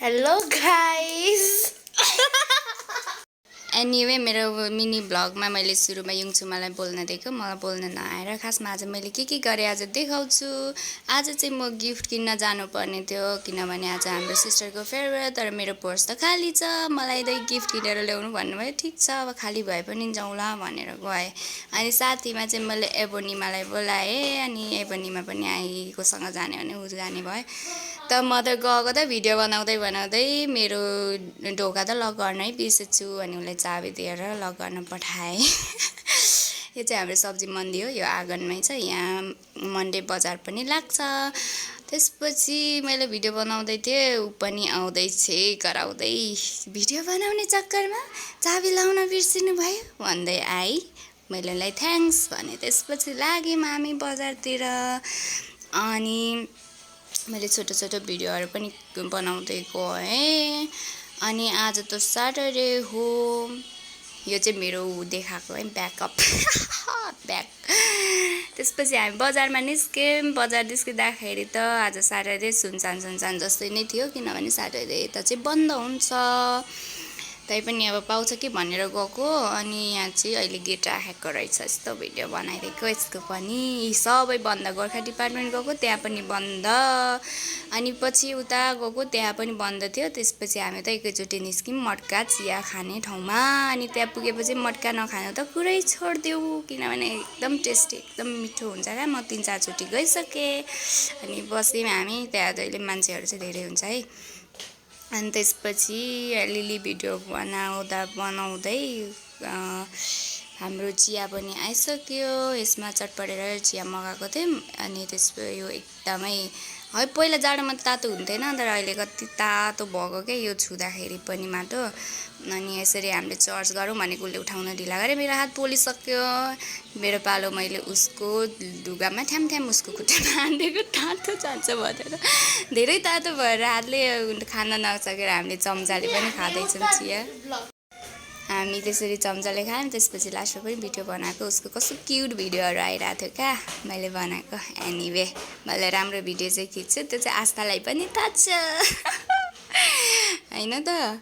Hello guys. Anyway मेरो mini ब्लगमा मैले सुरुमा युङचुमालाई बोल्न दिएको मलाई बोल्न नआएर खासमा आज मैले के गरे आज देखाउँछु। आज चाहिँ म गिफ्ट किन्न जानुपर्ने थियो किनभने आज हाम्रो सिस्टरको फेयरवेल तर मेरो पर्स त खाली छ। मलाई त गिफ्ट किनेर ल्याउनु भन्नुभयो। ठीक छ अब खाली भए पनि जाउँला भनेर गए। अनि साथीमा चाहिँ मैले एबोनीमालाई बोलाएँ अनि एबोनीमा पनि आइकोसँग जाने भने उ जाने भयो। त म त गएको त भिडियो बनाउँदै मेरो ढोका त लक गर्नै बिर्सेछु अनि उसलाई चाबी दिएर लक गर्न पठाएँ। यो चाहिँ हाम्रो सब्जी मन्डी हो, यो आँगनमै छ। यहाँ मन्डे बजार पनि लाग्छ। त्यसपछि मैले भिडियो बनाउँदै थिएँ, ऊ पनि आउँदै कराउँदै भिडियो बनाउने चक्करमा चाबी लाउन बिर्सिनु भयो भन्दै आई। मैले उसलाई थ्याङ्क्स भने त्यसपछि लागेँ हामी बजारतिर। अनि मैले छोटो भिडियोहरू पनि बनाउँदै गएँ। अनि आज त सैटरडे हो। यो चाहिँ मेरो देखाएको है ब्याकअप ब्याक। त्यसपछि हामी बजारमा निस्क्यौँ। बजार निस्किँदाखेरि त आज सैटरडे सुनसान जस्तै नै थियो किनभने सैटरडे त चाहिँ बन्द हुन्छ। तैपनि अब पाउँछ कि भनेर गएको। अनि यहाँ चाहिँ अहिले गेट राखेको रहेछ। यस्तो भिडियो बनाइदिएको यसको पनि। सबै बन्द। गोर्खा डिपार्टमेन्ट गएको त्यहाँ पनि बन्द। अनि पछि उता गएको त्यहाँ पनि बन्द थियो। त्यसपछि हामी त एकैचोटि निस्क्यौँ मटका चिया खाने ठाउँमा। अनि त्यहाँ पुगेपछि मटका नखानु त कुरै छोडिदेऊ किनभने एकदम टेस्टी एकदम मिठो हुन्छ क्या। म 3-4 चोटि गइसकेँ। अनि बस्यौँ हामी त्यहाँ जहिले मान्छेहरू चाहिँ धेरै हुन्छ है। अनि त्यसपछि अलिअलि भिडियो बनाउँदै हाम्रो चिया पनि आइसक्यो। यसमा चटपटेर चिया मगाएको थियौँ। अनि त्यसको यो एकदमै है पहिला जाडोमा तातो हुन्थेन तर अहिले कति तातो भएको क्या यो छुँदाखेरि पनि माटो। अनि यसरी हामीले चर्च गरौँ भनेको उसले उठाउन ढिला गरे। मेरो हात पोलिसक्यो। मेरो पालो मैले उसको ढुगामा ठ्याम उसको खुट्टामा हानेको तातो जान्छ भनेर धेरै तातो भएर हातले खान नसकेर हामीले चम्चाले पनि खाँदैछौँ चिया। हामी त्यसरी चम्चाले खायौँ। त्यसपछि लास्टमा पनि भिडियो बनाएको। उसको कस्तो क्युट भिडियोहरू आइरहेको थियो क्या मैले बनाएको। एनिवे मैले राम्रो भिडियो चाहिँ खिच्छु त्यो चाहिँ आस्थालाई पनि थाहा छ होइन त।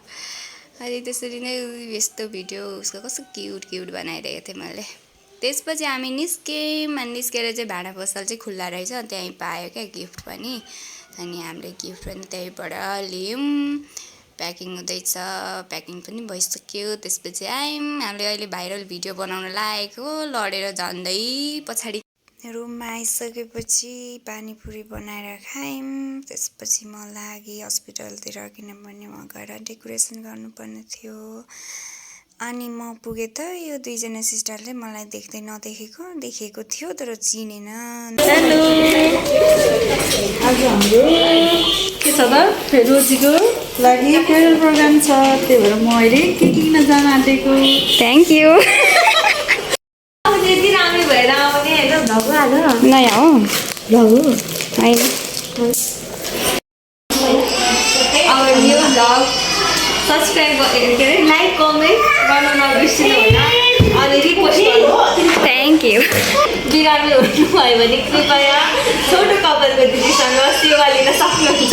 अनि त्यसरी नै यस्तो भिडियो उसको कस्तो क्युट बनाइरहेको थिएँ मैले। त्यसपछि हामी निस्क्यौँ। अनि निस्केर चाहिँ भाँडा पसल चाहिँ खुल्ला रहेछ त्यहीँ पायो क्या गिफ्ट पनि। अनि हामीले गिफ्ट पनि त्यहीँबाट ल्यायौँ। प्याकिङ हुँदैछ। प्याकिङ पनि भइसक्यो। त्यसपछि आयौँ। हामीले अहिले भाइरल भिडियो बनाउन लागेको लडेर झन्दै पछाडि रुममा आइसकेपछि पानीपुरी बनाएर खायौँ। त्यसपछि म लागेँ हस्पिटलतिर किनभने म गएर डेकोरेसन गर्नुपर्ने थियो। अनि म पुगेँ त यो दुईजना सिस्टरले मलाई देख्दै देखेको थियो तर चिनेन। हेलो आज हाम्रो के छ त रोजीको लागि फेयरवेल प्रोग्राम छ त्यही भएर म अहिले के किन्न जान आँटेको। Thank you. यति राम्रो भएर आउने होइन भ्लग हाल नयाँ हो भ्लग होइन अब यो भ्लग सब्सक्राइब के अरे लाइक कमेन्ट गर्न नबिर्सिनु होला अनि रिपोस्ट गर्नु। Thank you. बिरामी हुनुभयो भने कृपया छोटो कपालको दिदीसँग सेवा लिन सक्नुहुन्छ।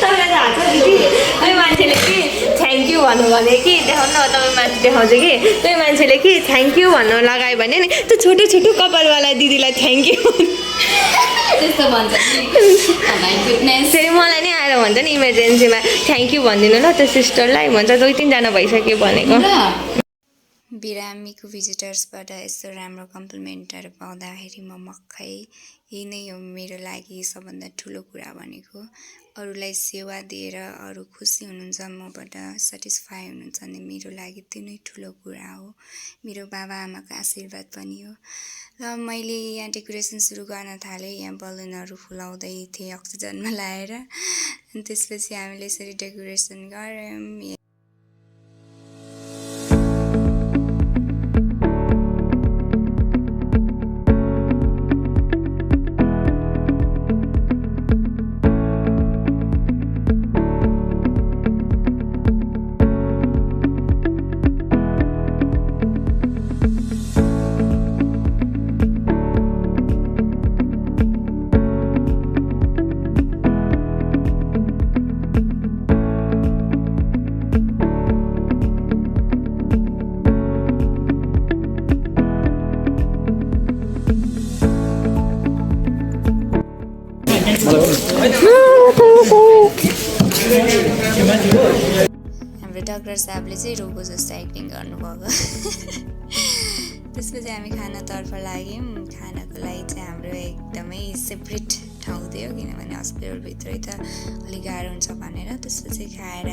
तपाईँलाई थाहा छ दिदी कोही मान्छेले कि थ्याङ्क यू भन्नु भने कि देखाउनु न तपाईँ मान्छे देखाउँछ कि कोही मान्छेले कि थ्याङ्क यू भन्नु लगायो भने नि त्यो छोटो कपालवाला दिदीलाई थ्याङ्क यू त्यस्तो भन्छ फेरि मलाई नि आएर भन्छ नि इमर्जेन्सीमा थ्याङ्क यू भनिदिनु ल त्यो सिस्टरलाई भन्छ 2-3 जना भइसक्यो भनेको। बिरामीको भिजिटर्सबाट यस्तो राम्रो कम्प्लिमेन्टहरू पाउँदाखेरि म मक्खै। यही नै हो मेरो लागि सबभन्दा ठुलो कुरा भनेको। अरूलाई सेवा दिएर अरू खुसी हुनुहुन्छ मबाट सेटिस्फाई हुनुहुन्छ भने मेरो लागि त्यो नै ठुलो कुरा हो। मेरो बाबाआमाको आशीर्वाद पनि हो। र मैले यहाँ डेकोरेसन सुरु गर्न थालेँ। यहाँ बलुनहरू फुलाउँदै थिएँ अक्सिजनमा लाएर। अनि त्यसपछि हामीले यसरी डेकोरेसन गऱ्यौँ। हाम्रो डाक्टर साहबले चाहिँ रोगो जस्तो एक्टिङ गर्नुभएको। त्यसपछि हामी खानातर्फ लाग्यौँ। खानाको लागि चाहिँ हाम्रो एकदमै सेपरेट ठाउँ थियो, किनभने हस्पिटलभित्रै त अलिक गाह्रो हुन्छ भनेर। त्यसपछि खाएर